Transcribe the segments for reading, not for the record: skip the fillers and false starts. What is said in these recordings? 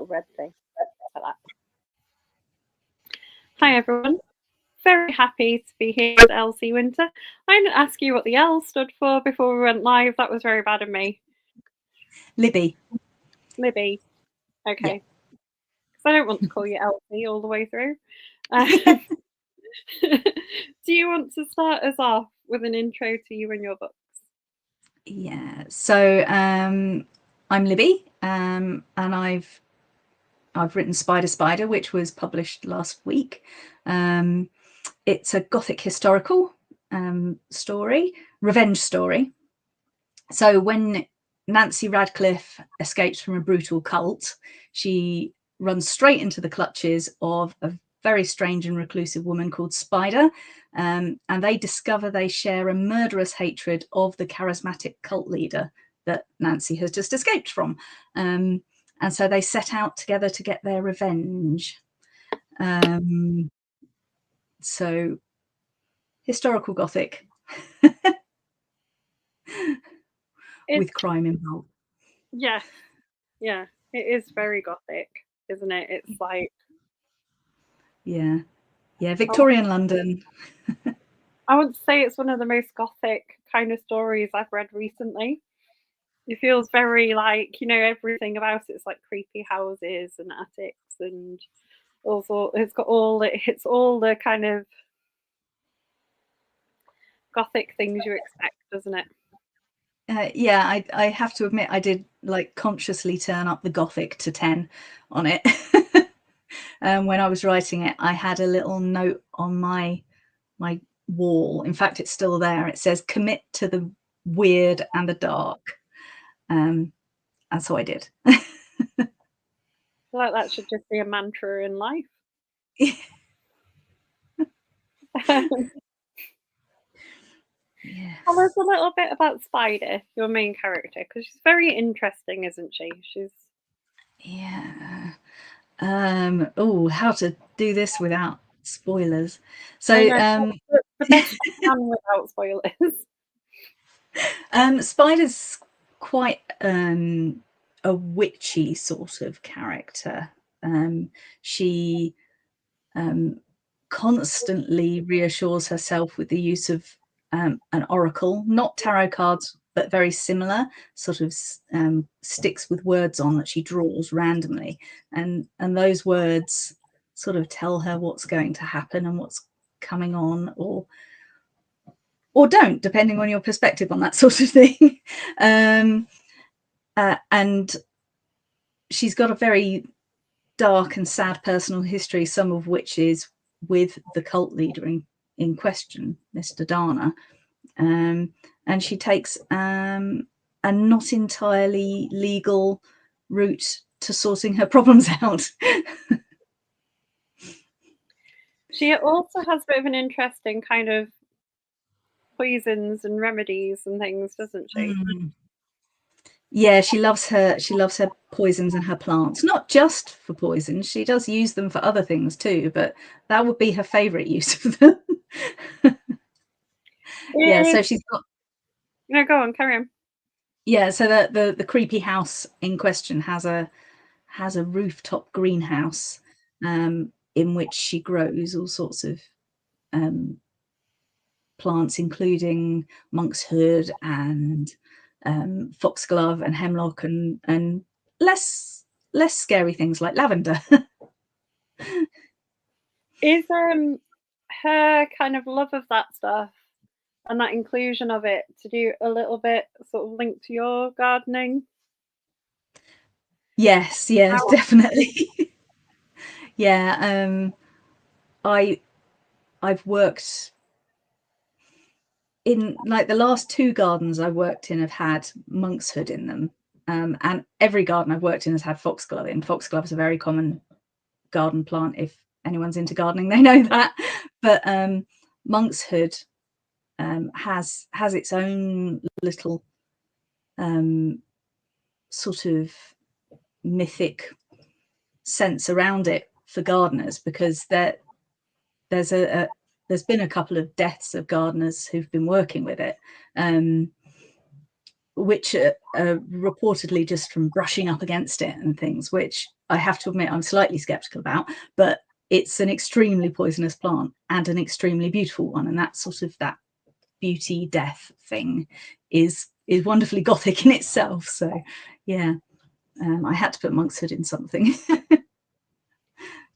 little red thing. Like that. Hi everyone. Very happy to be here with Elsie Winter. I didn't ask you what the L stood for before we went live. That was very bad of me. Libby. Libby. Okay. Because I don't want to call you Elsie all the way through. Do you want to start us off with an intro to you and your books? Yeah. So I'm Libby, and I've written Spider, which was published last week. It's a Gothic historical story, revenge story. So when Nancy Radcliffe escapes from a brutal cult, she runs straight into the clutches of a very strange and reclusive woman called Spider, and they discover they share a murderous hatred of the charismatic cult leader that Nancy has just escaped from. And so they set out together to get their revenge. So historical Gothic with crime involved. Yeah, it is very Gothic, isn't it? It's like Victorian London. I would say it's one of the most Gothic kind of stories I've read recently. It feels very like, everything about it's like creepy houses and attics and also it's all the kind of Gothic things you expect, doesn't it? I have to admit I did like consciously turn up the Gothic to 10 on it. When I was writing it, I had a little note on my wall. In fact, it's still there. It says commit to the weird and the dark. And so I did. I feel like that should just be a mantra in life. Yes. Tell us a little bit about Spider, your main character, because she's very interesting, isn't she? How to do this without spoilers? So the best you can without spoilers. Spider's quite a witchy sort of character. She constantly reassures herself with the use of an oracle, not tarot cards, but very similar, sort of sticks with words on that she draws randomly. And those words sort of tell her what's going to happen and what's coming on, or don't, depending on your perspective on that sort of thing. And she's got a very dark and sad personal history, some of which is with the cult leader in question, Mr. Dana. And she takes a not entirely legal route to sorting her problems out. She also has a bit of an interesting kind of poisons and remedies and things, doesn't she? Yeah, she loves her poisons and her plants, not just for poison. She does use them for other things too, but that would be her favorite use of them. So she's got no, go on, carry on. Yeah, so the creepy house in question has a rooftop greenhouse in which she grows all sorts of plants, including monkshood and foxglove and hemlock and less scary things like lavender. Is her kind of love of that stuff and that inclusion of it to do a little bit sort of linked to your gardening? Yes, definitely. I've worked in, like, the last 2 gardens I worked in have had monkshood in them, and every garden I've worked in has had foxglove in. Foxglove is a very common garden plant. If anyone's into gardening, they know that. But monkshood has its own little sort of mythic sense around it for gardeners, because there's been a couple of deaths of gardeners who've been working with it, which are reportedly just from brushing up against it and things, which I have to admit I'm slightly skeptical about, but it's an extremely poisonous plant and an extremely beautiful one, and that sort of that beauty death thing is wonderfully Gothic in itself. So yeah, I had to put monkshood in something.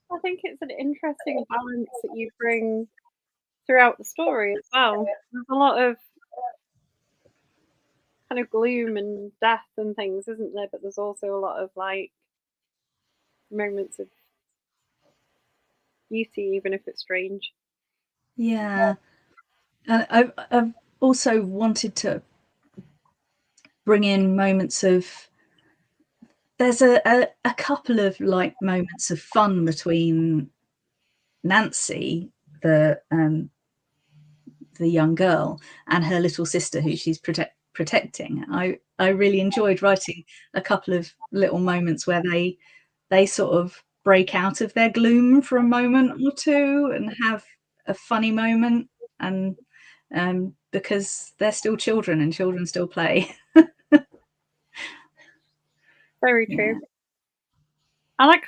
I think it's an interesting balance that you bring throughout the story as well. There's a lot of kind of gloom and death and things, isn't there? But there's also a lot of like moments of beauty, even if it's strange. Yeah, I've also wanted to bring in moments of. There's a couple of like moments of fun between Nancy, the young girl, and her little sister who she's protecting. I really enjoyed writing a couple of little moments where they sort of break out of their gloom for a moment or two and have a funny moment, and because they're still children and children still play. Very true. Yeah. I like.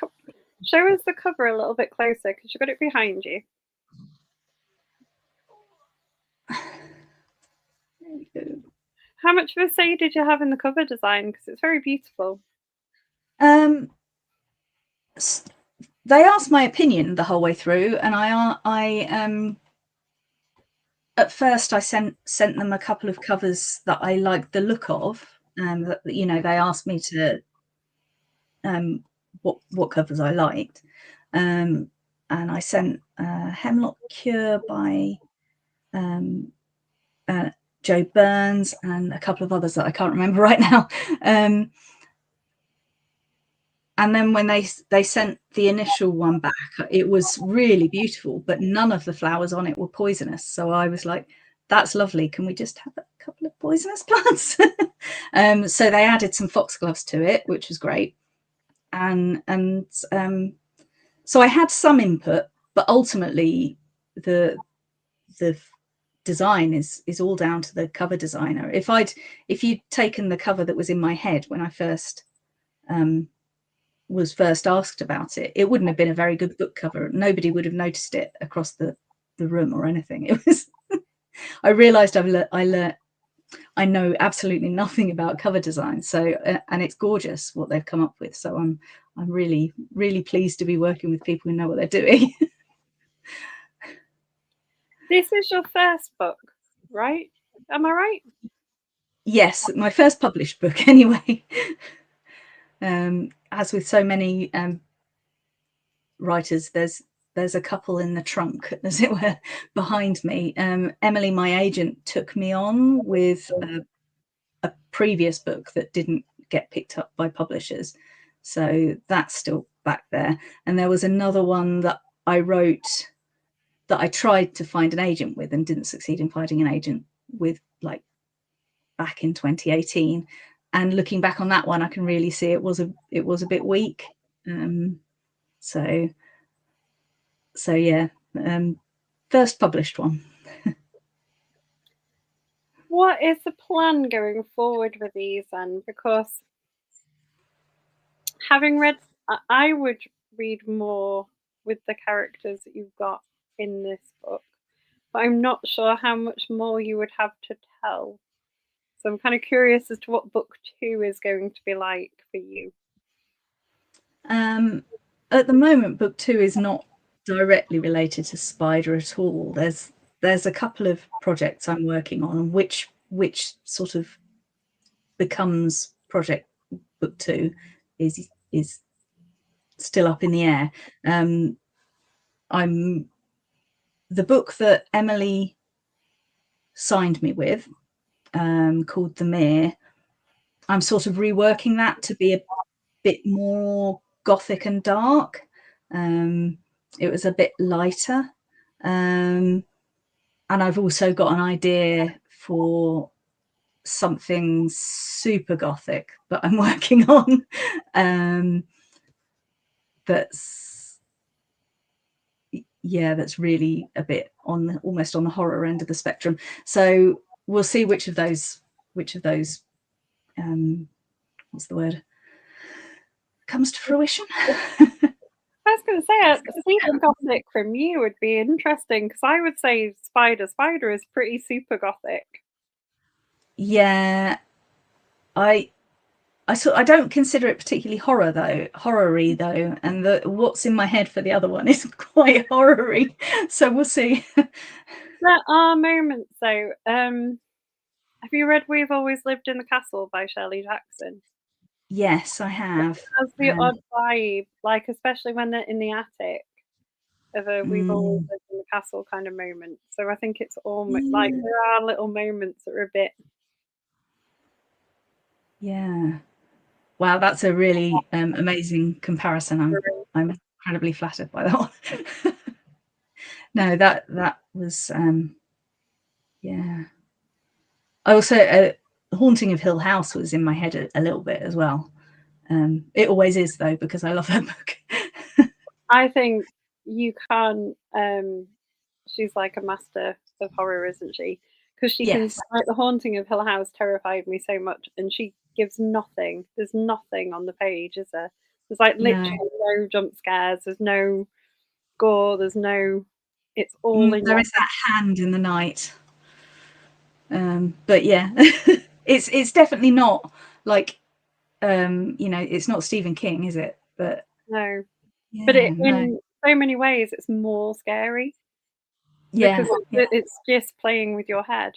Show us the cover a little bit closer because you've got it behind you. How much of a say did you have in the cover design? Because it's very beautiful. They asked my opinion the whole way through, and I at first I sent them a couple of covers that I liked the look of, and that, you know, they asked me to what covers I liked, and I sent Hemlock Cure by Joe Burns and a couple of others that I can't remember right now. And then when they sent the initial one back, it was really beautiful, but none of the flowers on it were poisonous. So I was like, that's lovely. Can we just have a couple of poisonous plants? So they added some foxgloves to it, which was great. And so I had some input, but ultimately the design is all down to the cover designer. If you'd taken the cover that was in my head when I was first asked about it, it wouldn't have been a very good book cover. Nobody would have noticed it across the room or anything. It was I realized I know absolutely nothing about cover design, so and it's gorgeous what they've come up with, so I'm really pleased to be working with people who know what they're doing. This is your first book, right? Am I right? Yes, my first published book anyway. As with so many writers, there's a couple in the trunk, as it were, behind me. Emily, my agent, took me on with a previous book that didn't get picked up by publishers, so that's still back there. And there was another one that I wrote that I tried to find an agent with and didn't succeed in finding an agent with, like back in 2018. And looking back on that one, I can really see it was a bit weak. So yeah, first published one. What is the plan going forward with these then? Because having read, I would read more with the characters that you've got in this book, but I'm not sure how much more you would have to tell. So I'm kind of curious as to what book 2 is going to be like for you. At the moment, book 2 is not directly related to Spider at all. There's a couple of projects I'm working on, which sort of becomes project book 2 is still up in the air. I'm the book that Emily signed me with, called The Mere. I'm sort of reworking that to be a bit more gothic and dark. It was a bit lighter, and I've also got an idea for something super gothic that I'm working on. That's really a bit almost on the horror end of the spectrum. So we'll see which of those what's the word, comes to fruition. I was going to say, super gothic from you would be interesting, because I would say Spider is pretty super gothic. Yeah, I don't consider it particularly horror-y though, and what's in my head for the other one is quite horror-y. So we'll see. There are moments though. Have you read "We've Always Lived in the Castle" by Shirley Jackson? Yes, I have. It has the odd vibe, like especially when they're in the attic, of a "We've always lived in the castle" kind of moment. So I think it's almost like there are little moments that are a bit. Yeah. Wow, that's a really amazing comparison. I'm incredibly flattered by that one. No, that was yeah. I also Haunting of Hill House was in my head a little bit as well. It always is though, because I love that book. I think you can. She's like a master of horror, isn't she? Because she can, like, The Haunting of Hill House terrified me so much, and she gives nothing. There's nothing on the page, is there? There's like literally no jump scares. There's no gore. There's no. It's all in. There is that hand in the night. But yeah, it's definitely not like it's not Stephen King, is it? But no. yeah, But in so many ways, it's more scary. Yeah, because it's just playing with your head.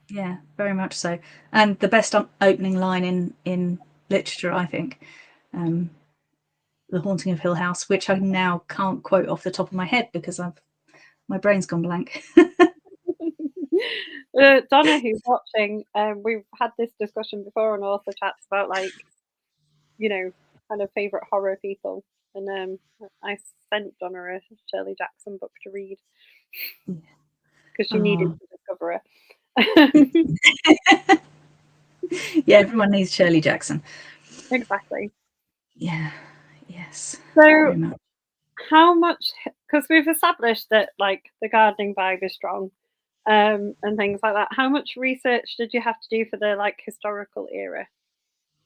Yeah, very much so. And the best opening line in literature, I think, The Haunting of Hill House, which I now can't quote off the top of my head because my brain's gone blank. Donna, who's watching, we've had this discussion before on Author Chats about, like, kind of favourite horror people. And I sent Donna a Shirley Jackson book to read because she needed to discover her. Yeah, everyone needs Shirley Jackson. Exactly. Yeah. Yes. So how much, because we've established that, like, the gardening vibe is strong, and things like that. How much research did you have to do for the, like, historical era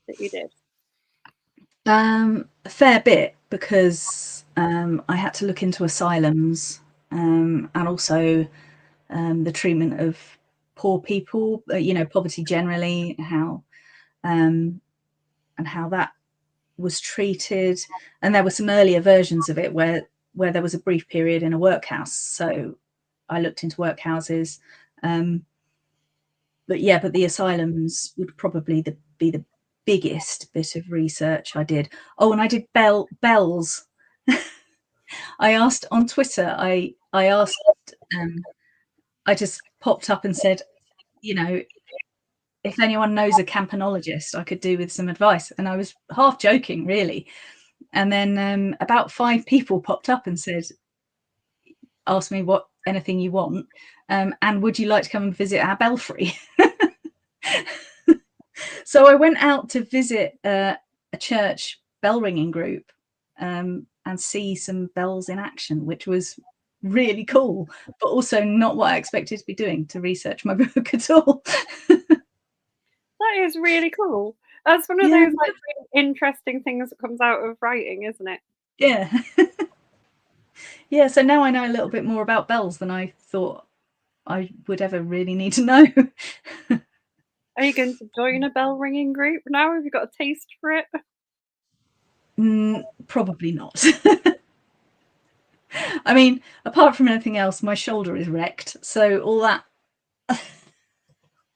that you did? A fair bit, because I had to look into asylums, and also the treatment of poor people, poverty generally, and how that was treated. And there were some earlier versions of it where there was a brief period in a workhouse, so I looked into workhouses. But the asylums would probably be the biggest bit of research I did. Oh, and I did bells. I asked on Twitter, I asked, I just popped up and said, if anyone knows a campanologist I could do with some advice. And I was half joking, really. And then about 5 people popped up and said, ask me anything you want. And would you like to come and visit our belfry? So I went out to visit a church bell ringing group, and see some bells in action, which was really cool, but also not what I expected to be doing to research my book at all. That is really cool. That's one of those, like, really interesting things that comes out of writing, isn't it? Yeah. Yeah, so now I know a little bit more about bells than I thought I would ever really need to know. Are you going to join a bell ringing group now? Have you got a taste for it? Probably not. I mean, apart from anything else, my shoulder is wrecked, so all that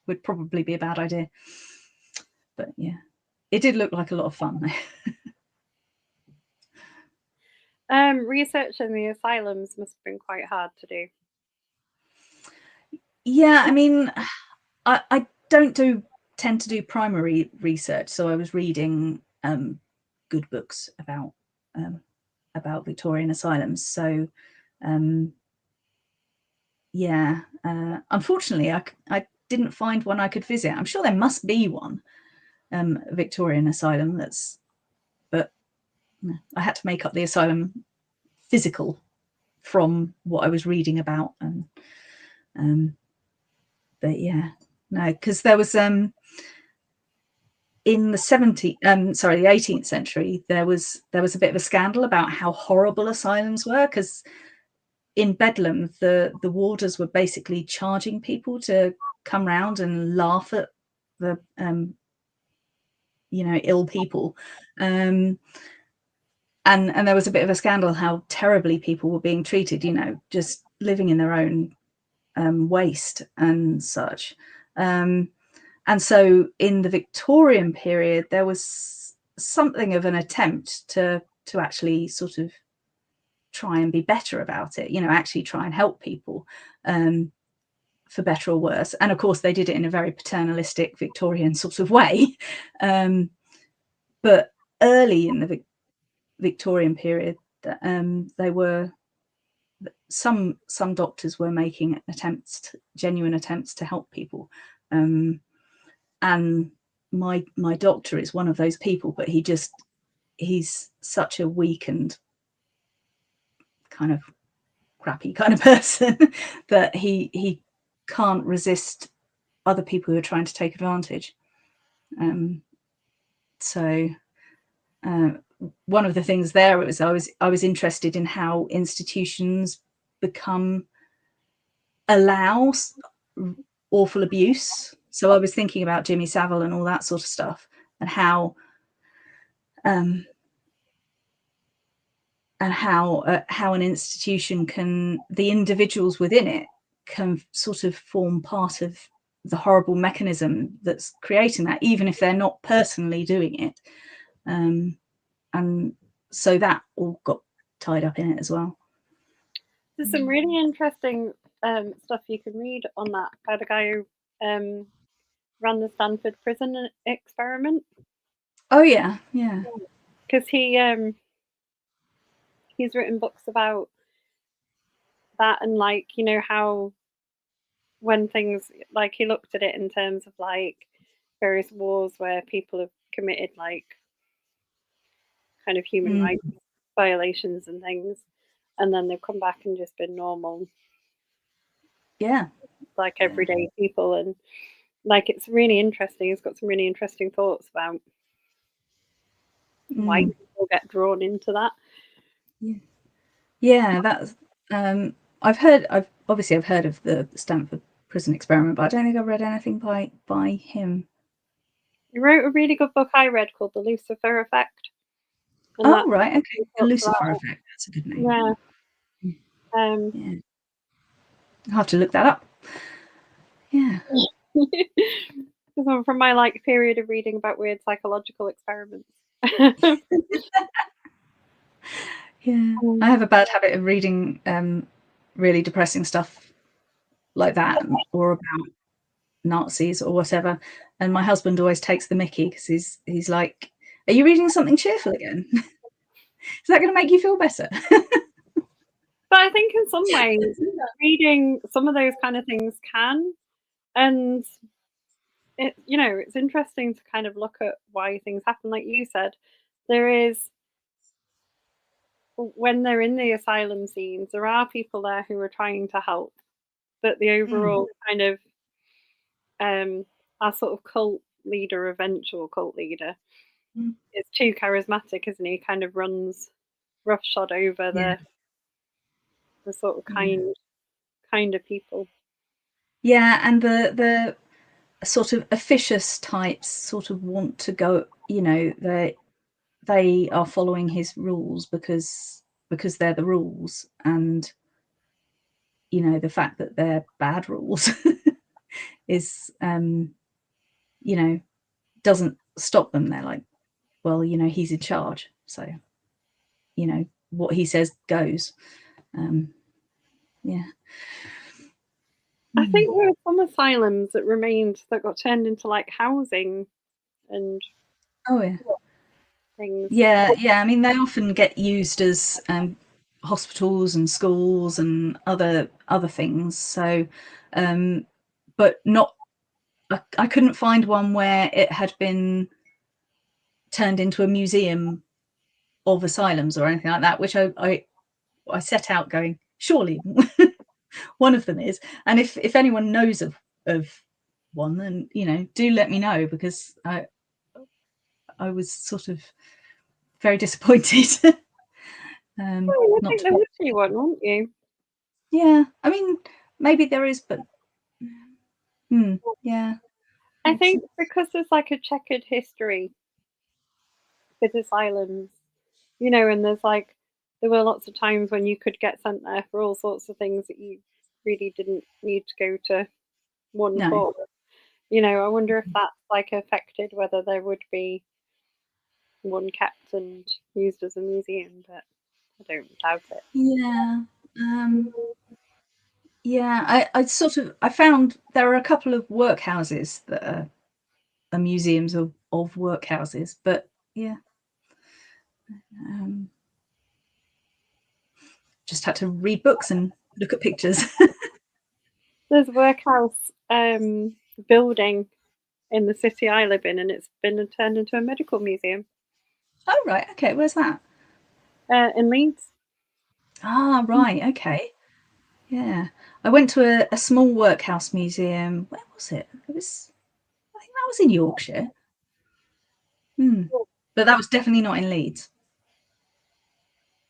would probably be a bad idea. But yeah, it did look like a lot of fun. Research in the asylums must have been quite hard to do. Yeah, I mean, I don't tend to do primary research, so I was reading good books about Victorian asylums. So unfortunately, I didn't find one I could visit. I'm sure there must be one, Victorian asylum, but I had to make up the asylum physical from what I was reading about. And but yeah, no, because there was in the 18th century, there was a bit of a scandal about how horrible asylums were, because in Bedlam, the warders were basically charging people to come round and laugh at the ill people, and there was a bit of a scandal how terribly people were being treated, just living in their own waste and such. And so in the Victorian period, there was something of an attempt to actually sort of try and be better about it, actually try and help people, for better or worse. And of course, they did it in a very paternalistic Victorian sort of way. But early in the Victorian period, they were some doctors were making genuine attempts to help people. And my doctor is one of those people, but he's such a weak and kind of crappy kind of person that he can't resist other people who are trying to take advantage. So one of the things there was I was interested in how institutions allow awful abuse. So I was thinking about Jimmy Savile and all that sort of stuff, and how an institution the individuals within it can sort of form part of the horrible mechanism that's creating that, even if they're not personally doing it. And so that all got tied up in it as well. There's some really interesting stuff you can read on that by the guy who ran the Stanford prison experiment. Oh yeah. Because he's written books about that, and how when things he looked at it in terms of various wars where people have committed kind of human rights violations and things, and then they've come back and just been normal, everyday people. And it's really interesting. It's got some really interesting thoughts about why people get drawn into that. That's I've heard of the Stanford prison experiment, but I don't think I've read anything by him. He wrote a really good book I read called The Lucifer Effect. And right, okay. The Lucifer Effect, that's a good name. Yeah. I'll have to look that up. Yeah. From my period of reading about weird psychological experiments. Yeah, I have a bad habit of reading really depressing stuff like that, or about Nazis or whatever, and my husband always takes the mickey because he's like, "Are you reading something cheerful again? Is that going to make you feel better?" But I think in some ways, reading some of those kind of things can, and it's interesting to kind of look at why things happen. Like you said, when they're in the asylum scenes, there are people there who are trying to help, but the overall kind of our sort of cult leader, eventual cult leader, is too charismatic, isn't he? Kind of runs roughshod over the sort of kind of people. Yeah, and the sort of officious types sort of want to go, they are following his rules because they're the rules, and the fact that they're bad rules is doesn't stop them. They're like, well, he's in charge, so what he says goes. I think there were some asylums that remained that got turned into housing and things. Yeah. I mean, they often get used as hospitals and schools and other things. So, but not. I couldn't find one where it had been turned into a museum of asylums or anything like that, which I set out going, surely one of them is. And if anyone knows of one, then do let me know, because I was sort of very disappointed. Oh, I think there would be one, wouldn't you? Yeah, I mean, maybe there is, but yeah. I think because there's like a checkered history with asylums, you know, and there were lots of times when you could get sent there for all sorts of things that you really didn't need to go to one No. for. You know, I wonder if that's like affected whether there would be one kept and used as a museum, but I don't doubt it. Yeah. Yeah, I found there are a couple of workhouses that are museums of workhouses, but yeah. Just had to read books and look at pictures. There's a workhouse building in the city I live in, and it's been turned into a medical museum. Oh, right. Okay. Where's that? In Leeds. Ah, right. Okay. Yeah. I went to a small workhouse museum. Where was it? I think that was in Yorkshire. But that was definitely not in Leeds.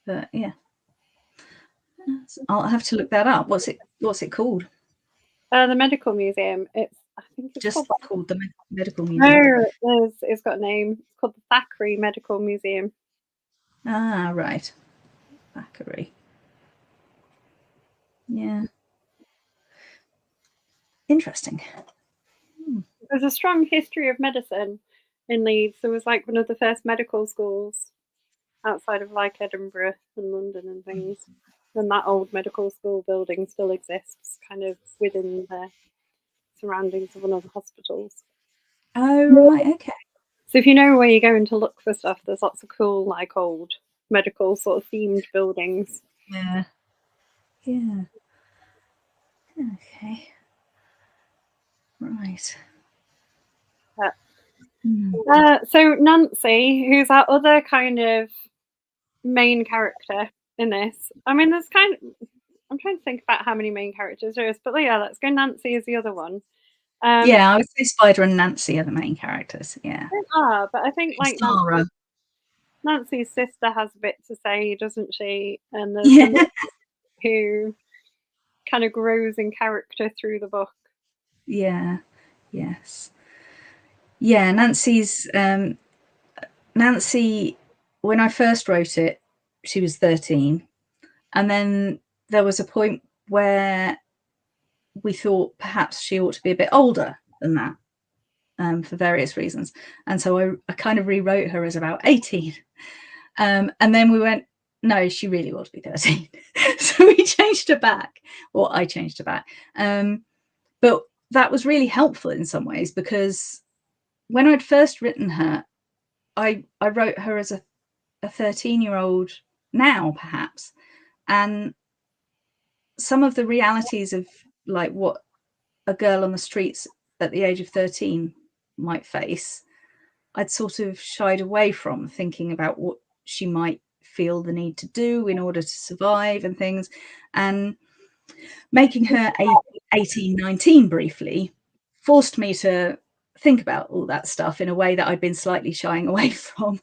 But yeah. I'll have to look that up. What's it called? The medical museum. I think it's Just called the medical museum. No, it's got a name. It's called the Thackeray Medical Museum. Ah, right. Thackeray. Yeah. Interesting. There's a strong history of medicine in Leeds. There was like one of the first medical schools outside of like Edinburgh and London and things. And that old medical school building still exists kind of within the surroundings of one of the hospitals. Oh, right. Okay. So if you know where you're going to look for stuff, there's lots of cool, like old medical sort of themed buildings. Yeah. Yeah. Okay. Right. So Nancy, who's our other kind of main character in this. I mean, I'm trying to think about how many main characters there is, but yeah, let's go. Nancy is the other one. Yeah, I would say Spider and Nancy are the main characters. Yeah. But I think like Nancy's sister has a bit to say, doesn't she? And there's someone who kind of grows in character through the book. Yeah. Yes. Yeah, Nancy, when I first wrote it, she was 13. And then there was a point where we thought perhaps she ought to be a bit older than that, for various reasons. And so I kind of rewrote her as about 18. And then we went, no, she really ought to be 13. So we changed her back, or I changed her back. But that was really helpful in some ways, because when I'd first written her, I wrote her as a 13-year-old now, perhaps. And some of the realities of like what a girl on the streets at the age of 13 might face, I'd sort of shied away from, thinking about what she might feel the need to do in order to survive and things. And making her 18, 19 briefly forced me to think about all that stuff in a way that I'd been slightly shying away from.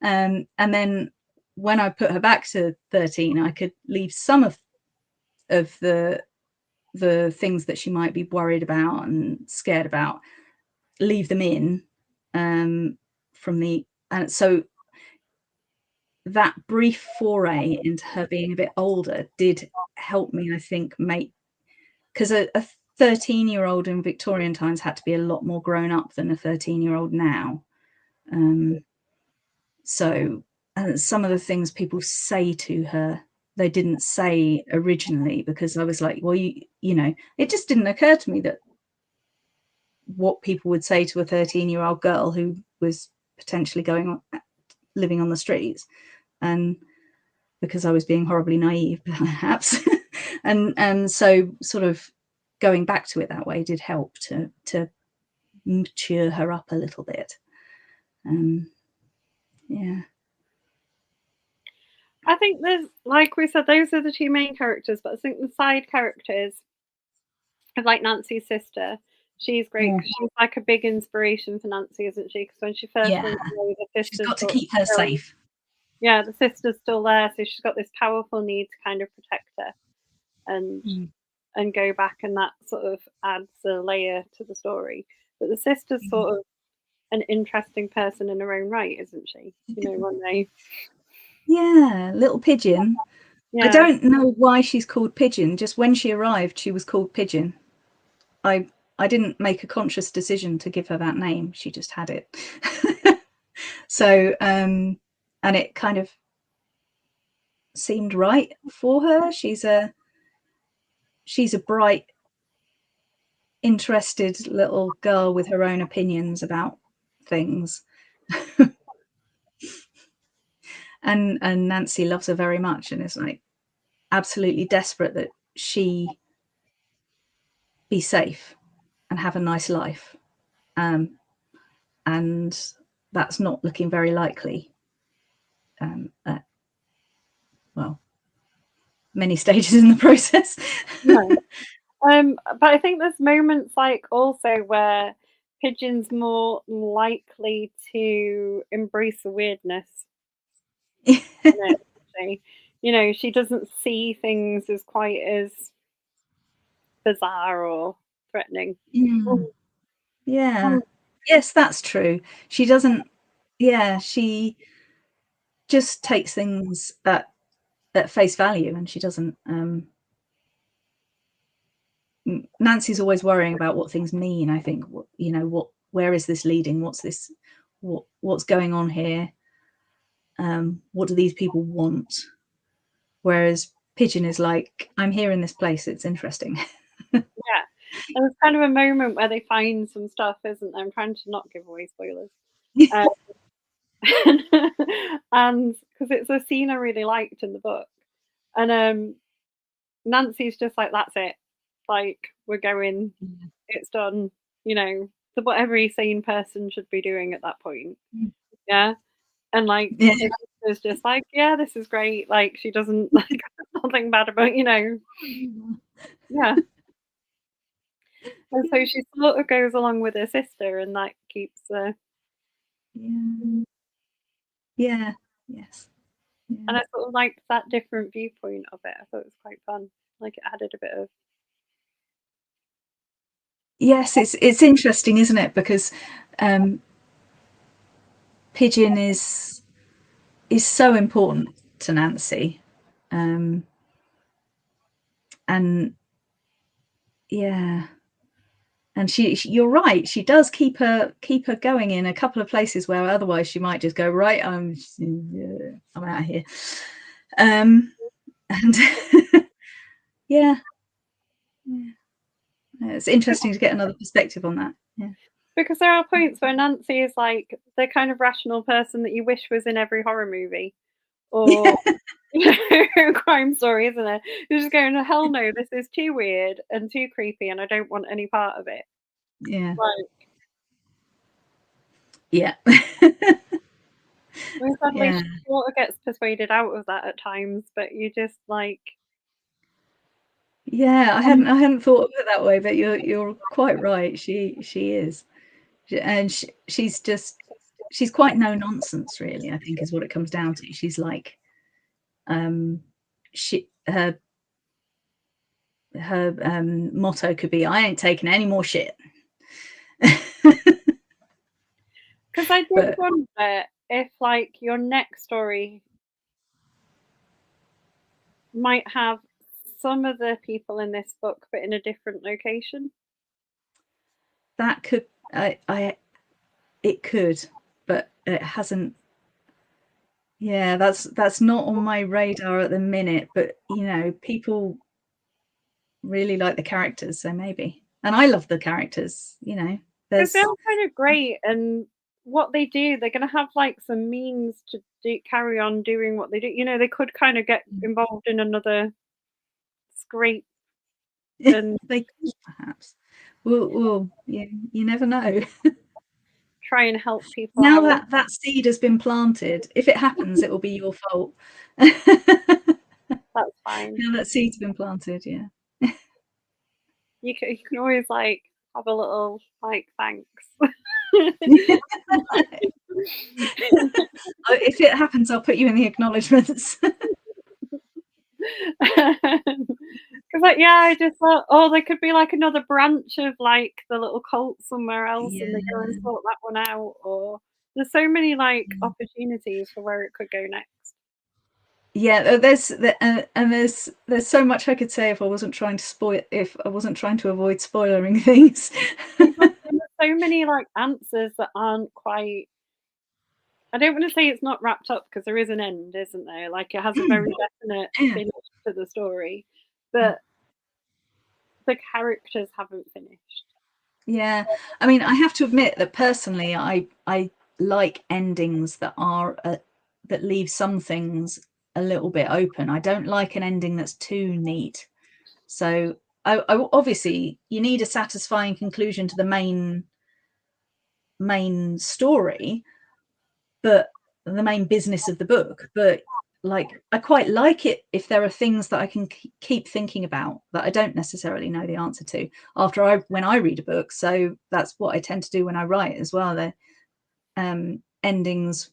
And then when I put her back to 13, I could leave some of the things that she might be worried about and scared about, leave them in from the, and so that brief foray into her being a bit older did help me, I think, because a 13-year-old in Victorian times had to be a lot more grown up than a 13-year-old now. So some of the things people say to her, they didn't say originally, because I was like, well, you know, it just didn't occur to me that what people would say to a 13-year-old girl who was potentially living on the streets. And because I was being horribly naive, perhaps. and so sort of going back to it that way did help to mature her up a little bit. Yeah. I think there's, like we said, those are the two main characters, but I think the side characters of like Nancy's sister, She's great. Yeah. She's like a big inspiration for Nancy, isn't she? Because when she first Yeah. runs away, the She's sisters got to sort of keep her still, safe. yeah, the sister's still there, so she's got this powerful need to kind of protect her and go back, and that sort of adds a layer to the story. But the sister's sort of an interesting person in her own right, isn't she? You know, one day. Yeah, little Pigeon. Yeah. I don't know why she's called Pigeon. Just when she arrived, she was called Pigeon. I didn't make a conscious decision to give her that name. She just had it. So, and it kind of seemed right for her. She's a bright, interested little girl with her own opinions about things. and Nancy loves her very much and is like absolutely desperate that she be safe and have a nice life. And that's not looking very likely at, well, many stages in the process. No. But I think there's moments like also where Pigeon's more likely to embrace the weirdness. You know, she doesn't see things as quite as bizarre or threatening. Yeah. Yes, that's true. She doesn't. Yeah, she just takes things at face value, and she doesn't. Nancy's always worrying about what things mean. I think, you know, where is this leading? What's this? What's going on here? What do these people want? Whereas Pigeon is like, I'm here in this place. It's interesting. Yeah. There's kind of a moment where they find some stuff, isn't there? I'm trying to not give away spoilers. And because it's a scene I really liked in the book. And Nancy's just like, that's it. Like, we're going, it's done. You know, what every sane person should be doing at that point. Yeah. And like, it's just like, yeah, this is great. Like, she doesn't like nothing bad about, you know. Yeah. And so she sort of goes along with her sister, and that keeps her. Yeah. Yes. Yeah. And I sort of liked that different viewpoint of it. I thought it was quite fun. Like, it added a bit of. Yes, it's interesting, isn't it? Because Pigeon is so important to Nancy, and yeah, and you're right. She does keep her going in a couple of places where otherwise she might just go, right, I'm out of here. And yeah, it's interesting to get another perspective on that. Yeah. Because there are points where Nancy is like the kind of rational person that you wish was in every horror movie or crime story, isn't it? You're just going, hell no, this is too weird and too creepy, and I don't want any part of it. Yeah. Like, yeah. Sadly, she sort of gets persuaded out of that at times, but you just like. Yeah, I hadn't thought of it that way, but you're quite right. She is, and she's quite no nonsense, really. I think is what it comes down to. She's like, her motto could be, "I ain't taking any more shit." Because I did wonder if, like, your next story might have some of the people in this book, but in a different location. That could, it could, but it hasn't. Yeah, that's not on my radar at the minute. But you know, people really like the characters, so maybe. And I love the characters. You know, Because they're kind of great, and what they do, they're going to have like some means to carry on doing what they do. You know, they could kind of get involved in another scrape. And they could perhaps. Well, you never know. Try and help people now out. that seed has been planted. If it happens, it will be your fault. That's fine. Now that seed's been planted, yeah. You can always like have a little like thanks. If it happens, I'll put you in the acknowledgements. Because like, yeah, I just thought, oh, there could be like another branch of like the little cult somewhere else, and they go and sort that one out. Or there's so many like opportunities for where it could go next. Yeah, there's so much I could say if I wasn't trying to avoid spoiling things. There's so many like answers that aren't quite. I don't want to say it's not wrapped up because there is an end, isn't there? Like it has a very definite finish to the story, but the characters haven't finished. Yeah, I mean, I have to admit that personally, I like endings that are that leave some things a little bit open. I don't like an ending that's too neat. So I obviously you need a satisfying conclusion to the main story, but the main business of the book. But like, I quite like it if there are things that I can keep thinking about that I don't necessarily know the answer to when I read a book. So that's what I tend to do when I write as well. The endings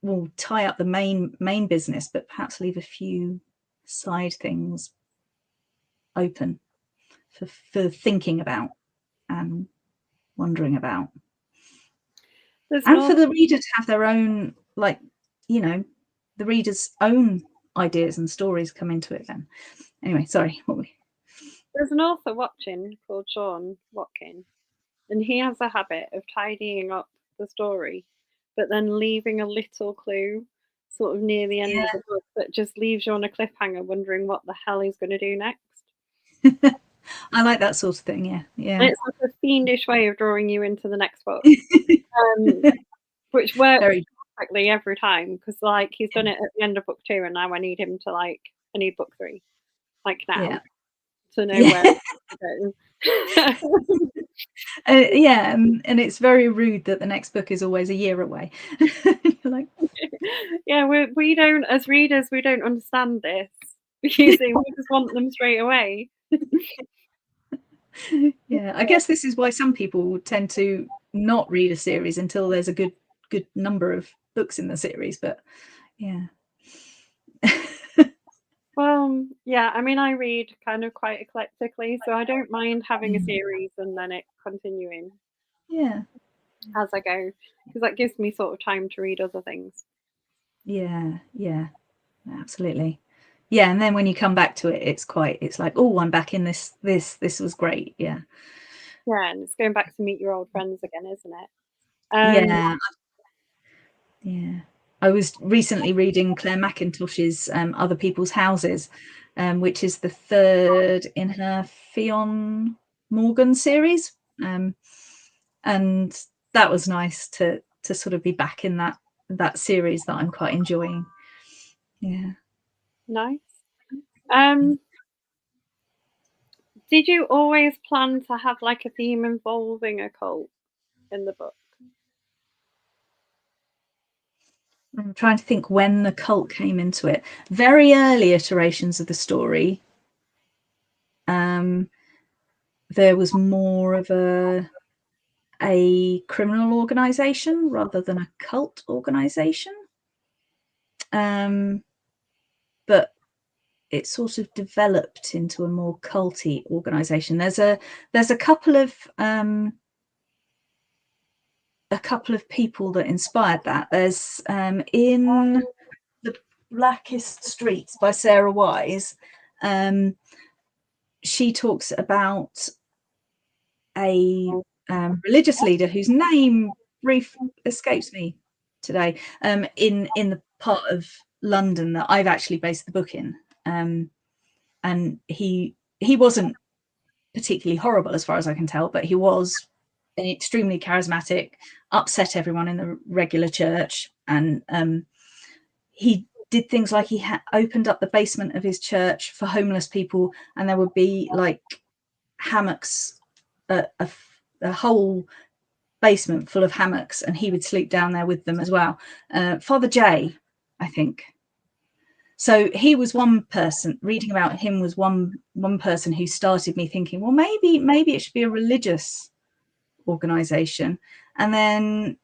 will tie up the main business, but perhaps leave a few side things open for thinking about and wondering about. And for the reader to have their own, like, you know, the reader's own ideas and stories come into it then. Anyway, sorry, what were we? There's an author watching called Sean Watkin, and he has a habit of tidying up the story, but then leaving a little clue sort of near the end of the book that just leaves you on a cliffhanger wondering what the hell he's going to do next. I like that sort of thing, yeah. And it's like a fiendish way of drawing you into the next book, which works perfectly every time, because like he's done it at the end of book 2, and now I need book 3, like now, to know where to go. Yeah, and it's very rude that the next book is always a year away. Like, yeah, we don't, as readers, we don't understand this. We just want them straight away. Yeah, I guess this is why some people tend to not read a series until there's a good number of books in the series. But yeah. Well, yeah, I mean, I read kind of quite eclectically, so I don't mind having a series and then it continuing. Yeah. As I go, because that gives me sort of time to read other things. Yeah, absolutely. Yeah, and then when you come back to it, it's like, oh, I'm back in this was great. Yeah. Yeah, and it's going back to meet your old friends again, isn't it? Yeah. I was recently reading Claire Mackintosh's Other People's Houses, which is the 3rd in her Fionn Morgan series. And that was nice to sort of be back in that series that I'm quite enjoying. Yeah. Nice. Did you always plan to have like a theme involving a cult in the book? I'm trying to think when the cult came into it. Very early iterations of the story, there was more of a criminal organization rather than a cult organization. But it sort of developed into a more culty organization. There's a couple of people that inspired that. There's in The Blackest Streets by Sarah Wise, she talks about a religious leader whose name escapes me today, in the part of London that I've actually based the book in, and he wasn't particularly horrible as far as I can tell, but he was extremely charismatic, upset everyone in the regular church, and he did things like he opened up the basement of his church for homeless people, and there would be like hammocks, a whole basement full of hammocks, and he would sleep down there with them as well. Father J, I think. So he was one person. Reading about him was one person who started me thinking, well, maybe it should be a religious organization. And then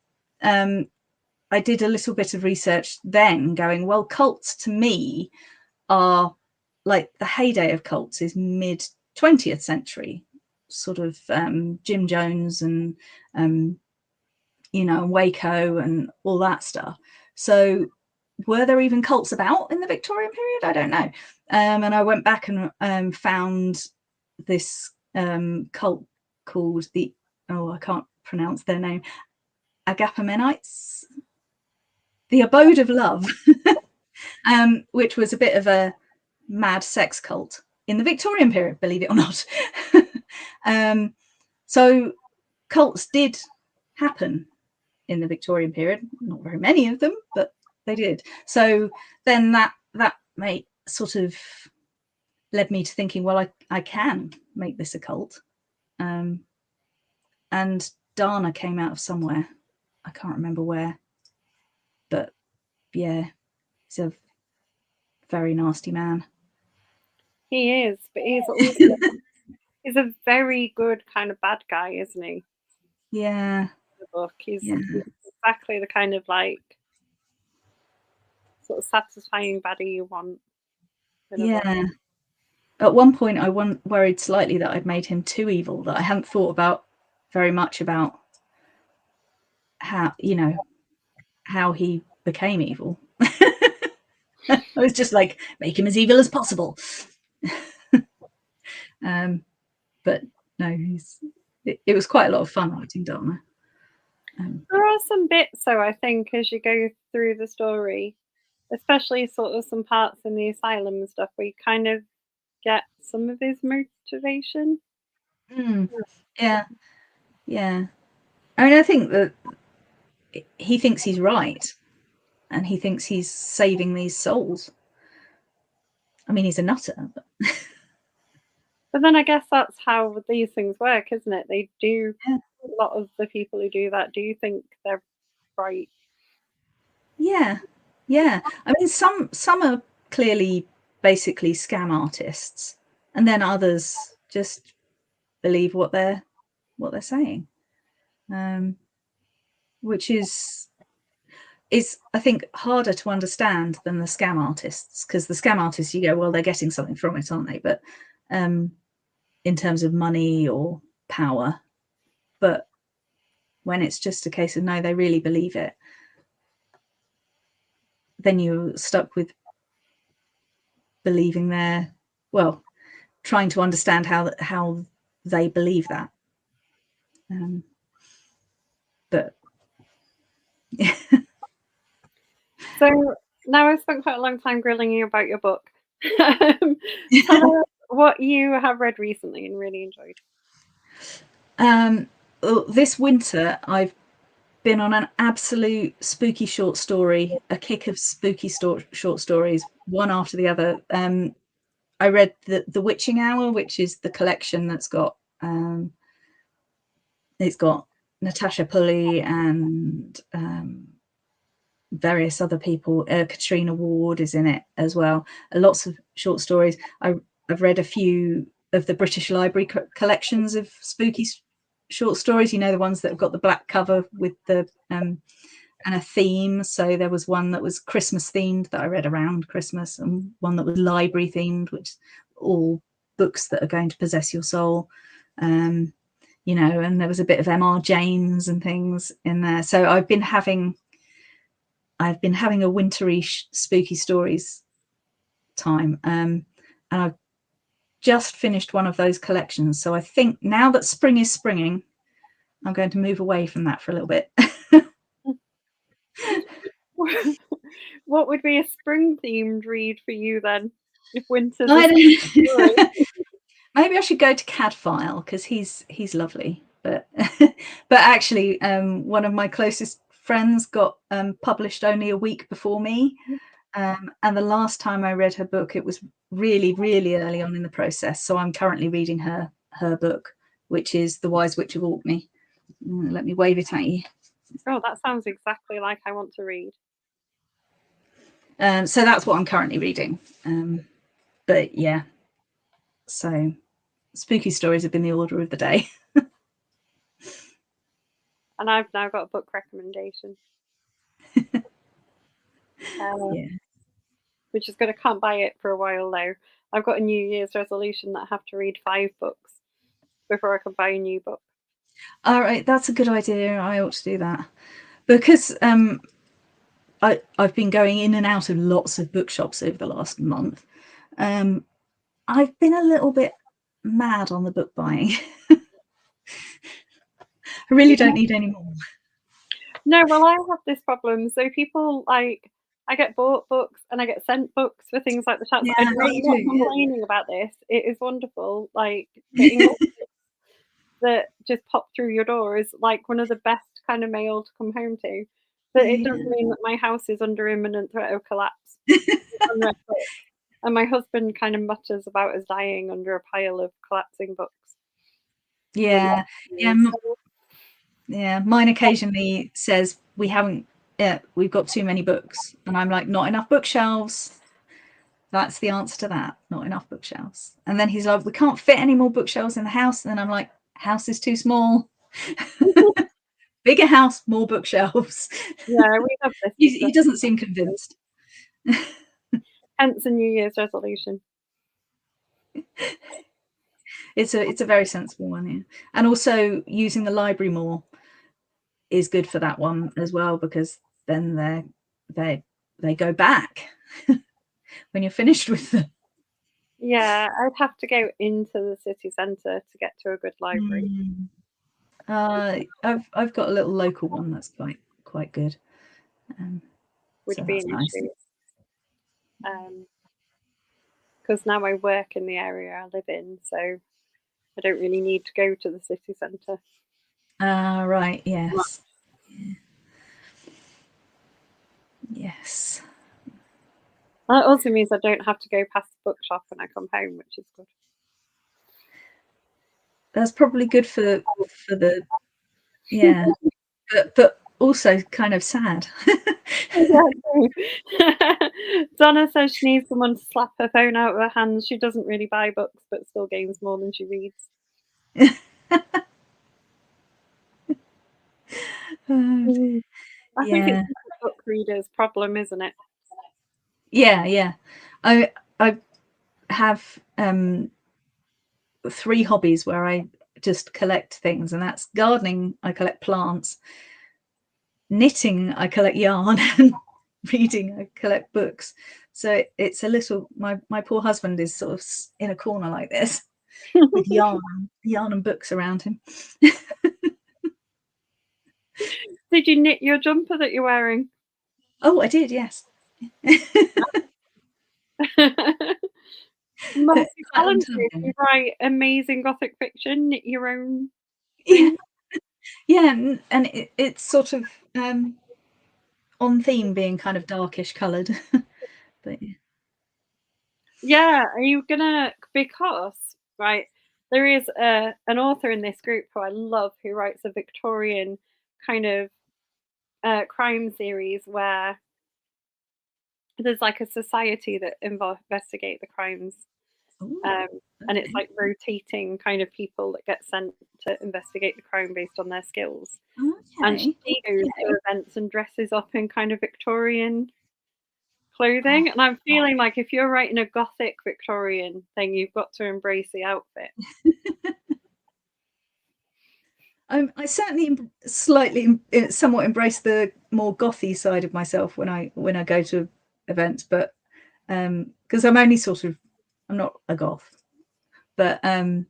I did a little bit of research then going, well, cults to me are like the heyday of cults is mid 20th century, sort of Jim Jones and Waco and all that stuff. So were there even cults about in the Victorian period? I don't know. And I went back and found this cult called I can't pronounce their name, Agapimenites, the Abode of Love, which was a bit of a mad sex cult in the Victorian period, believe it or not. So cults did happen in the Victorian period, not very many of them, but they did. So then that may sort of led me to thinking, well, I can make this a cult. And Dana came out of somewhere. I can't remember where, but yeah, he's a very nasty man. He is, but he's also he's a very good kind of bad guy, isn't he? Yeah. The book. He's exactly the kind of like sort of satisfying baddie you want. Yeah. At one point, I worried slightly that I'd made him too evil, that I hadn't thought about very much about how he became evil. I was just like, make him as evil as possible. But no, it was quite a lot of fun writing Dana. There are some bits, though, I think, as you go through the story, especially sort of some parts in the asylum and stuff, where you kind of get some of his motivation. Yeah. I mean, I think that he thinks he's right, and he thinks he's saving these souls. I mean, he's a nutter. But then I guess that's how these things work, isn't it? They do. Yeah. A lot of the people who do that do think they're right. Yeah. I mean, some are clearly basically scam artists, and then others just believe what they're saying, which is I think harder to understand than the scam artists, because the scam artists, you go, well, they're getting something from it, aren't they? But in terms of money or power, but when it's just a case of no, they really believe it, then you're stuck with believing trying to understand how they believe that. But yeah. So now I've spent quite a long time grilling you about your book. Tell us what you have read recently and really enjoyed. This winter I've been on an absolute spooky short story, a kick of spooky short stories, one after the other. I read the Witching Hour, which is the collection that's got it's got Natasha Pulley and various other people. Katrina Ward is in it as well. Lots of short stories. I've read a few of the British Library collections of spooky short stories, the ones that have got the black cover with the and a theme. So there was one that was Christmas themed that I read around Christmas, and one that was library themed, which all books that are going to possess your soul, and there was a bit of M.R. James and things in there. So I've been having a wintry spooky stories time, and I've just finished one of those collections. So I think now that spring is springing, I'm going to move away from that for a little bit. What would be a spring themed read for you then? If winter's maybe I should go to Cadfael, because he's lovely. But actually, one of my closest friends got published only a week before me, and the last time I read her book, it was really, really early on in the process. So I'm currently reading her book, which is The Wise Witch of Orkney. Let me wave it at you. Oh, that sounds exactly like I want to read. So that's what I'm currently reading. But yeah, so spooky stories have been the order of the day. and I've now got a book recommendation. Yeah. Which is good. I can't buy it for a while though. I've got a New Year's resolution that I have to read 5 books before I can buy a new book. All right, that's a good idea. I ought to do that because I've been going in and out of lots of bookshops over the last month. I've been a little bit mad on the book buying. I really don't need any more. No, well, I have this problem. So people like, I get bought books and I get sent books for things like the chats. Yeah, I'm not complaining about this. It is wonderful. Like getting books that just pop through your door is like one of the best kind of mail to come home to. But it does mean that my house is under imminent threat of collapse. And my husband kind of mutters about us dying under a pile of collapsing books. Yeah, yeah. Mine occasionally says we've got too many books, and I'm like, not enough bookshelves. That's the answer to that. Not enough bookshelves. And then he's like, we can't fit any more bookshelves in the house. And then I'm like, house is too small. Bigger house, more bookshelves. Yeah, we have this. He doesn't seem convinced. Hence a New Year's resolution. It's a very sensible one, yeah. And also using the library more is good for that one as well, because then they go back when you're finished with them. Yeah, I'd have to go into the city centre to get to a good library. I've got a little local one that's quite good. Would so be that's an nice. issue. Because now I work in the area I live in, so I don't really need to go to the city centre. Right, yes. Yeah. Yes. That also means I don't have to go past the bookshop when I come home, which is good. That's probably good for the yeah, but also kind of sad. Donna says she needs someone to slap her phone out of her hands. She doesn't really buy books, but still gains more than she reads. I think it's a book reader's problem, isn't it? Yeah. I have 3 hobbies where I just collect things, and that's gardening, I collect plants, knitting, I collect yarn, and reading, I collect books. So it's a little, my poor husband is sort of in a corner like this with yarn and books around him. Did you knit your jumper that you're wearing? Oh, I did, yes. Multi-talented. You write amazing gothic fiction, knit your own. Yeah, and it's sort of on theme, being kind of darkish coloured. But yeah, are you gonna, because right, there is an author in this group who I love, who writes a Victorian kind of crime series where there's like a society that investigate the crimes. And it's like rotating kind of people that get sent to investigate the crime based on their skills. And she goes to events and dresses up in kind of Victorian clothing. And I'm feeling like if you're writing a gothic Victorian thing, you've got to embrace the outfit. I certainly somewhat embrace the more gothy side of myself when I go to events, but because I'm only I'm not a goth, but I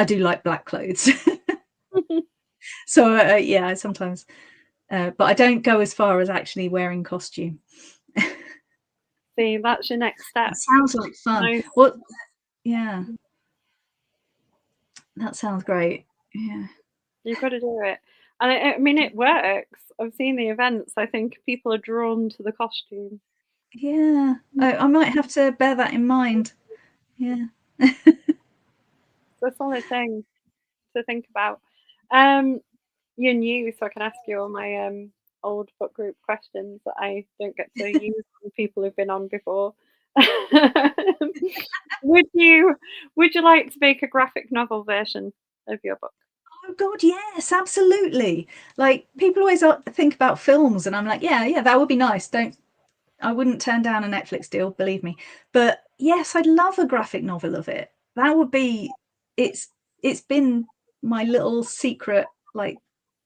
do like black clothes. So yeah, sometimes, but I don't go as far as actually wearing costume. See, that's your next step. That sounds like fun. Nice. What? Yeah, that sounds great. Yeah, you've got to do it, and I mean it works. I've seen the events. I think people are drawn to the costume. Yeah, I might have to bear that in mind. Yeah. It's a solid thing to think about. You're new, so I can ask you all my old book group questions that I don't get to use from people who've been on before. Would you like to make a graphic novel version of your book? Oh God, yes, absolutely. Like people always think about films, and I'm like, yeah, that would be nice. I wouldn't turn down a Netflix deal, believe me. But yes, I'd love a graphic novel of it. That would be. It's been my little secret. Like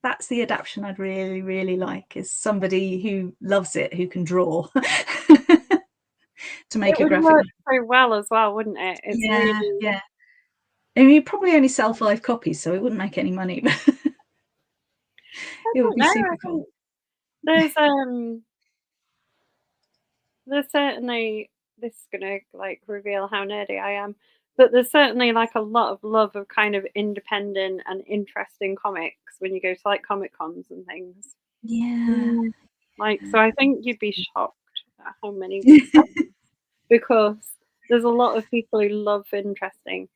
that's the adaptation I'd really, really like, is somebody who loves it, who can draw. To make It a would graphic work novel. so well as well, wouldn't it? It's Yeah, really. yeah. I mean, you probably only sell 5 copies, so it wouldn't make any money, but I it would don't be know. super I cool. think there's certainly, this is gonna like reveal how nerdy I am, but there's certainly like a lot of love of kind of independent and interesting comics when you go to like Comic Cons and things. Yeah. Like, so I think you'd be shocked at how many because there's a lot of people who love interesting.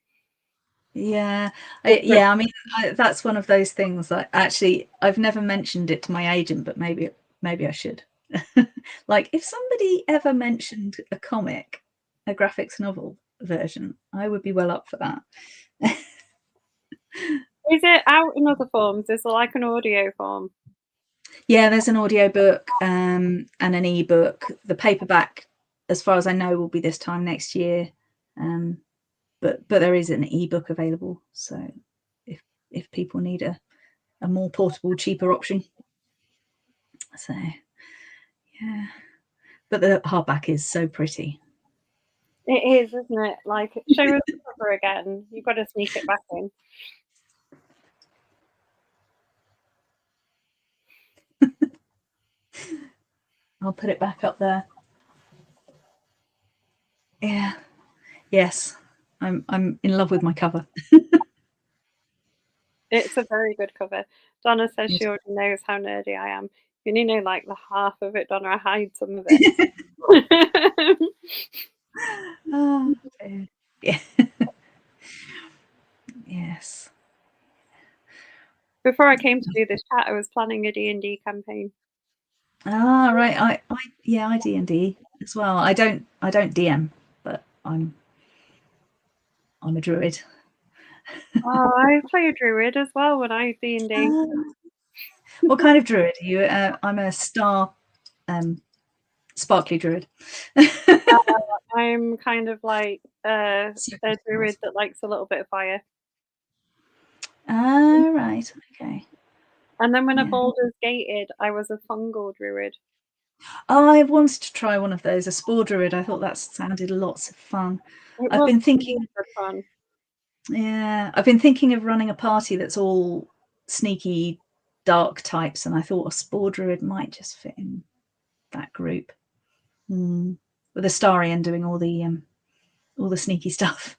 Yeah. Different. I mean, that's one of those things that actually I've never mentioned it to my agent, but maybe I should. Like if somebody ever mentioned a comic, a graphics novel version, I would be well up for that. Is it out in other forms? Is it like an audio form? Yeah, there's an audiobook and an ebook. The paperback, as far as I know, will be this time next year. But there is an ebook available. So if people need a more portable, cheaper option. So yeah. But the hardback is so pretty. It is, isn't it? Like, show us the cover again. You've got to sneak it back in. I'll put it back up there. Yeah. Yes. I'm in love with my cover. It's a very good cover. Donna says she already knows how nerdy I am. You only know like the half of it, Donna. I hide some of it. Oh, yeah. Yes. Before I came to do this chat, I was planning a D&D campaign. Ah, right. I D&D as well. I don't DM, but I'm a druid. Oh, I play a druid as well when I D&D. What kind of druid are you? I'm a star sparkly druid. I'm kind of like a druid that likes a little bit of fire. Ah, right. Okay. And then when a Yeah. Baldur's Gated, I was a fungal druid. Oh, I wanted to try one of those, a spore druid. I thought that sounded lots of fun. It I've was been thinking, really good fun. yeah, I've been thinking of running a party that's all sneaky, dark types, and I thought a spore druid might just fit in that group. With Astarion doing all the sneaky stuff.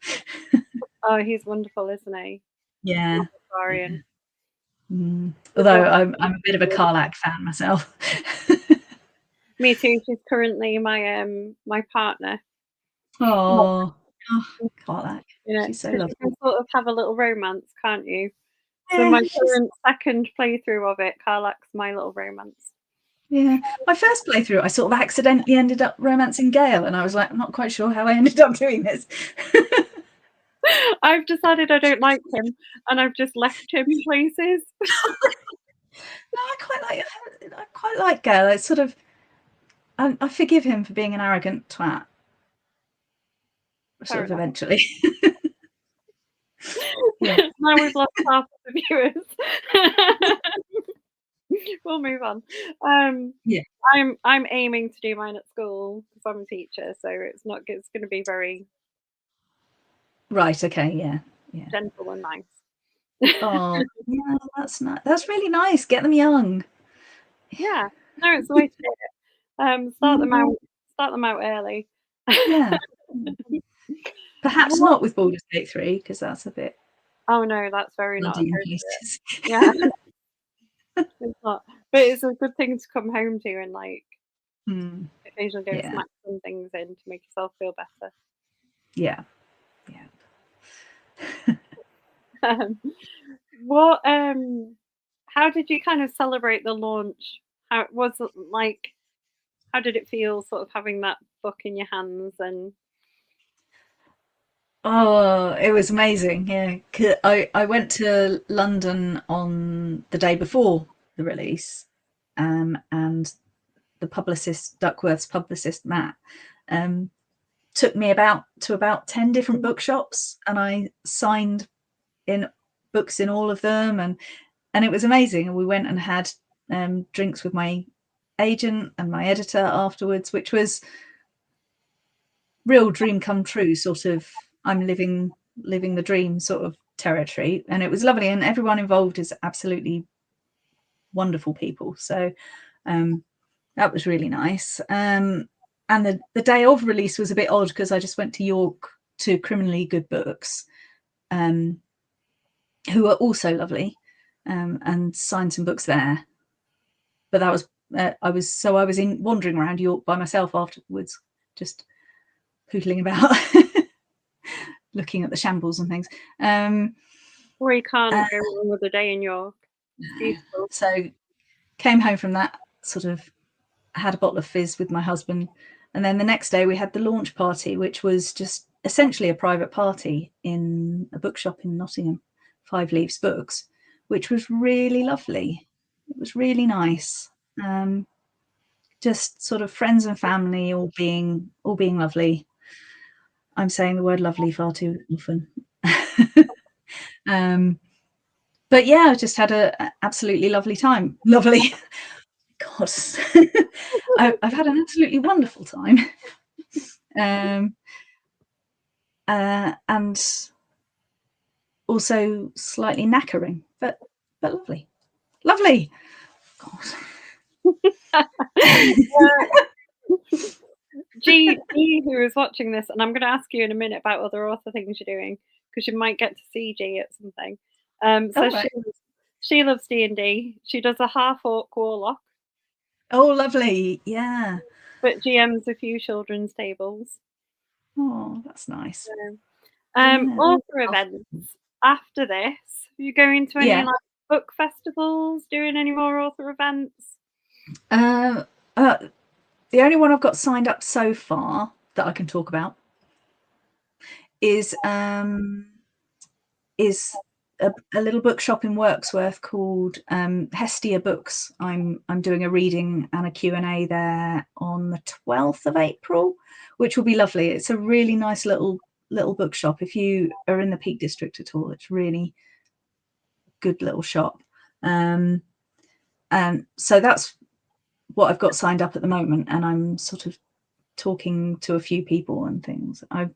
Oh, he's wonderful, isn't he? Yeah. Astarion. Although I'm a bit of a Karlach fan myself. Me too. She's currently my partner. Oh, Karlach. You know, She's so because lovely. you can sort of have a little romance, can't you? So Yeah, my current second playthrough of it, Karlach's my little romance. yeah. My first playthrough, I sort of accidentally ended up romancing Gale, and I was like, I'm not quite sure how I ended up doing this. I've decided I don't like him, and I've just left him places. No, I quite like Gale. It's sort of, I forgive him for being an arrogant twat. Sort of eventually. Yeah. Now we've lost half of the viewers. We'll move on. Yeah. I'm aiming to do mine at school because I'm a teacher, so it's going to be very Right. Okay. Yeah. Yeah. gentle and nice. Oh, yeah. That's nice. That's really nice. Get them young. Yeah. No, it's the way to do it. Start them out early. Yeah. Perhaps not with Baldur's Gate 3 because that's a bit Oh no, that's very not bloody in appropriate. places. Yeah. It's not. But it's a good thing to come home to and like occasionally go Yeah. smack some things in to make yourself feel better. Yeah. Yeah. What how did you kind of celebrate the launch? How was it like, how did it feel sort of having that book in your hands? And Oh, it was amazing. Yeah. I went to London on the day before the release, and the publicist, Duckworth's publicist, Matt, um, took me about 10 different bookshops, and I signed in books in all of them, and it was amazing. And we went and had drinks with my agent and my editor afterwards, which was real dream come true, sort of I'm living the dream sort of territory. And it was lovely, and everyone involved is absolutely wonderful people. So that was really nice. And the day of release was a bit odd because I just went to York to Criminally Good Books, who are also lovely, and signed some books there. But that was I was in wandering around York by myself afterwards, just pootling about, looking at the shambles and things. Or you can't go wrong with a day in York. It's beautiful. So came home from that, sort of had a bottle of fizz with my husband, and then the next day we had the launch party, which was just essentially a private party in a bookshop in Nottingham, Five Leaves Books, which was really lovely. It was really nice. Just sort of friends and family all being lovely. I'm saying the word lovely far too often. But yeah, I just had a absolutely lovely time. Lovely. God, I've had an absolutely wonderful time. And also slightly knackering, but lovely. Lovely. G, who is watching this, and I'm going to ask you in a minute about other author things you're doing, because you might get to see G at something. So right. she loves D&D. She does a half-orc warlock. Oh, lovely. Yeah. But GMs a few children's tables. Oh, that's nice. Author events. After this, are you going to any like book festivals, doing any more author events? The only one I've got signed up so far that I can talk about is a little bookshop in Wirksworth called Hestia Books. I'm doing a reading and a Q&A there on the 12th of April, which will be lovely. It's a really nice little bookshop. If you are in the Peak District at all, it's really good little shop. And so that's what I've got signed up at the moment, and I'm sort of talking to a few people and things. Are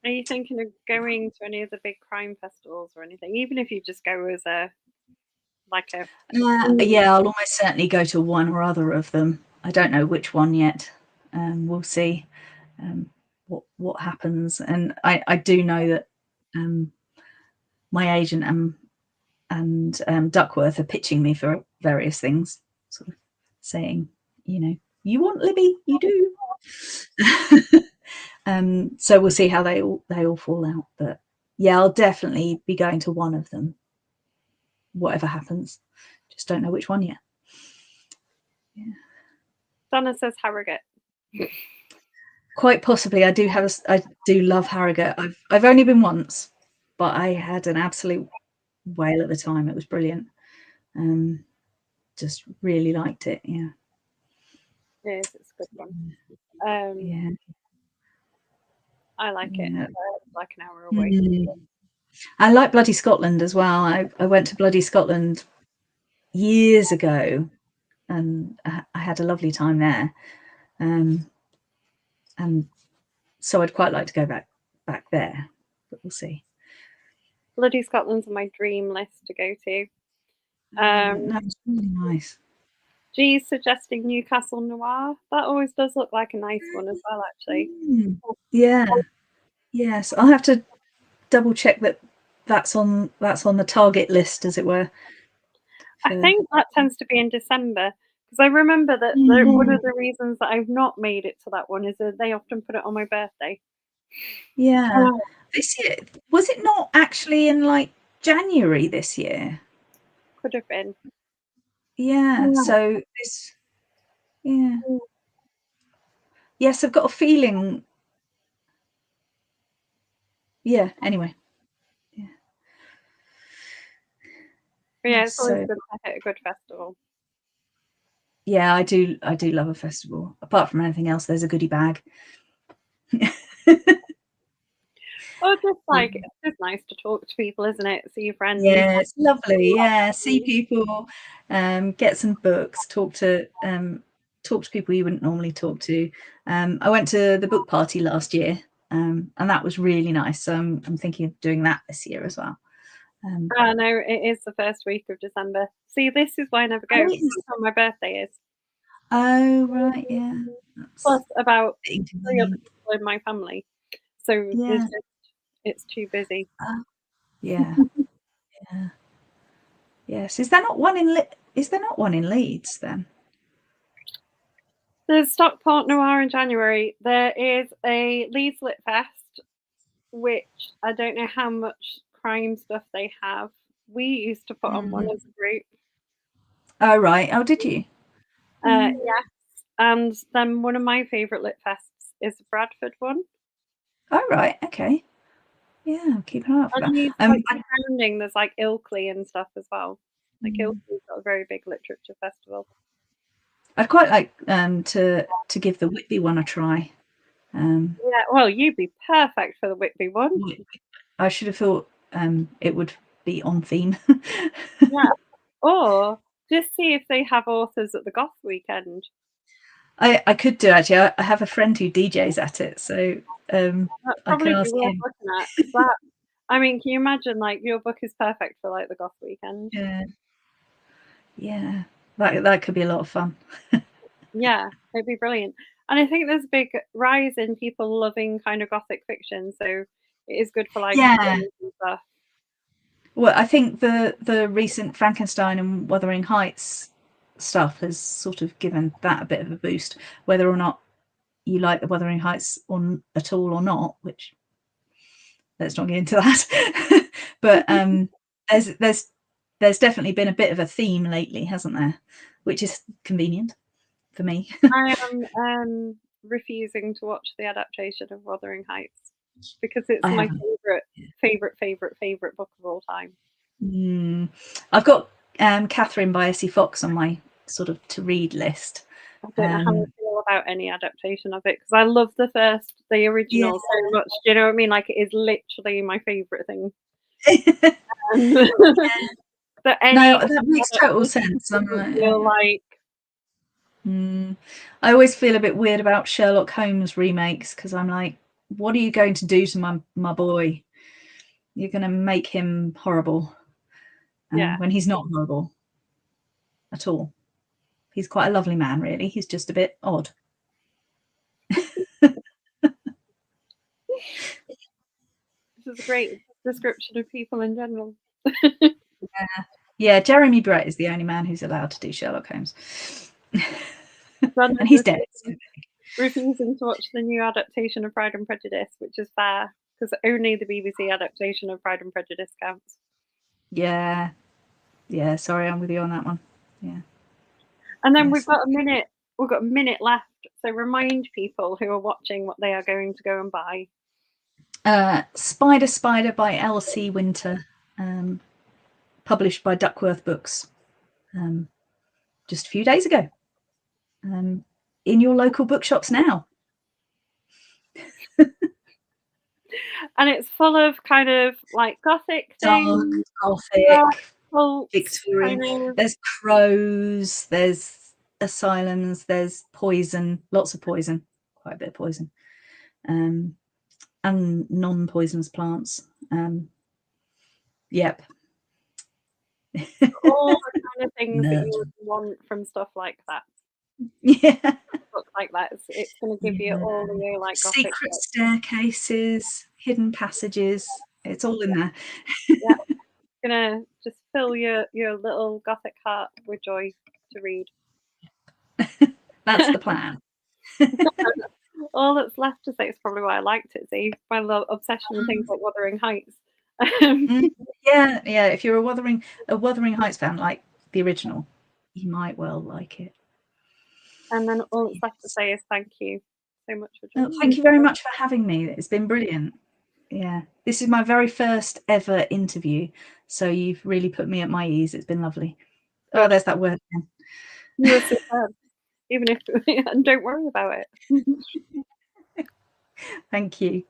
you thinking of going to any of the big crime festivals or anything, even if you just go as a yeah, I'll almost certainly go to one or other of them. I don't know which one yet. We'll see what happens. And I do know that my agent and Duckworth are pitching me for various things, sort of saying, you want Libby, you do. So we'll see how they all fall out. But yeah, I'll definitely be going to one of them, whatever happens. Just don't know which one yet. Yeah. Donna says Harrogate. Quite possibly. I do love Harrogate. I've only been once, but I had an absolute whale of a time. It was brilliant. Just really liked it. Yeah. It is. It's a good one. Yeah. I like it. Yeah. It's like an hour away. I like Bloody Scotland as well. I went to Bloody Scotland years ago, and I had a lovely time there. And so I'd quite like to go back there, but we'll see. Bloody Scotland's on my dream list to go to. That's really nice. G's suggesting Newcastle Noir. That always does look like a nice one as well, actually. Yeah. Yes, I'll have to double check that's on the target list, as it were. I think that tends to be in December, because I remember that one of the reasons that I've not made it to that one is that they often put it on my birthday. Yeah. This year, was it not actually in like January this year? Could have been. Yeah. So this, yeah. Yes, I've got a feeling yeah, anyway. Yeah, it's always So good to hit a good festival. yeah, I do love a festival. Apart from anything else, there's a goodie bag. Or just like, it's just nice to talk to people, isn't it? See your friends. Yeah, it's lovely. Yeah, see people, get some books, talk to people you wouldn't normally talk to. I went to the book party last year, and that was really nice. So I'm thinking of doing that this year as well. Oh no, it is the first week of December. See, this is why I never go. That's when my birthday is. Oh right, yeah. That's Plus about 3 other inconvenient. people in my family. So Yeah. it's too busy. Yeah. Yeah. Yes. Is there not one in Leeds then? There's Stockport Noir in January. There is a Leeds Lit Fest, which I don't know how much crime stuff they have. We used to put on one as a group. Oh right. Oh, did you? Yes. And then one of my favourite Lit Fests is the Bradford one. Oh right. Okay. Yeah, I'll keep an eye out for And that. like surrounding, there's like Ilkley and stuff as well. Like Ilkley's got a very big literature festival. I'd quite like to give the Whitby one a try. Yeah, well, you'd be perfect for the Whitby one. I should have thought it would be on theme. Yeah. Or just see if they have authors at the Goth weekend. I could do actually. I have a friend who DJs at it, so That'd I can probably be ask worth him. looking at. 'Cause that, I mean, can you imagine like your book is perfect for like the Goth weekend? Yeah, yeah, that could be a lot of fun. Yeah, it'd be brilliant. And I think there's a big rise in people loving kind of Gothic fiction, so it is good for like Yeah. and stuff. Well, I think the recent Frankenstein and Wuthering Heights stuff has sort of given that a bit of a boost, whether or not you like the Wuthering Heights at all or not, which let's not get into that. But there's definitely been a bit of a theme lately, hasn't there? Which is convenient for me. I am refusing to watch the adaptation of Wuthering Heights because it's I my haven't. favorite book of all time. I've got Catherine by Essie Fox on my sort of to read list. I don't know how I feel about any adaptation of it because I love the original so much. Do you know what I mean? Like it is literally my favorite thing. But No, that makes total sense. I'm feel like I always feel a bit weird about Sherlock Holmes remakes because I'm like, what are you going to do to my boy? You're going to make him horrible when he's not horrible at all. He's quite a lovely man, really. He's just a bit odd. This is a great description of people in general. Yeah, Jeremy Brett is the only man who's allowed to do Sherlock Holmes. And he's dead. So. Refusing to watch the new adaptation of Pride and Prejudice, which is fair, because only the BBC adaptation of Pride and Prejudice counts. Yeah. Sorry, I'm with you on that one. Yeah. And then we've got a minute left. So remind people who are watching what they are going to go and buy. Spider by L.C. Winter, published by Duckworth Books, just a few days ago. In your local bookshops now. And it's full of kind of like Gothic things. Gothic, Victorian. Kind of. There's crows, there's asylums, there's poison, lots of poison, quite a bit of poison, and non-poisonous plants. Yep. All the kind of things that you would want from stuff like that. Yeah. Book like that. It's going to give you all the like secret Gothic staircases, hidden passages. It's all in there. Yeah. Gonna just fill your little Gothic heart with joy to read. That's the plan. All that's left to say is probably why I liked it. See, my little obsession with things like Wuthering Heights. Yeah. If you're a Wuthering Heights fan, like the original, you might well like it. And then all that's left to say is thank you so much for joining. Thank you very much for having me. It's been brilliant. Yeah, this is my very first ever interview, so you've really put me at my ease. It's been lovely. Oh, there's that word again. You were superb. Even if and don't worry about it. Thank you.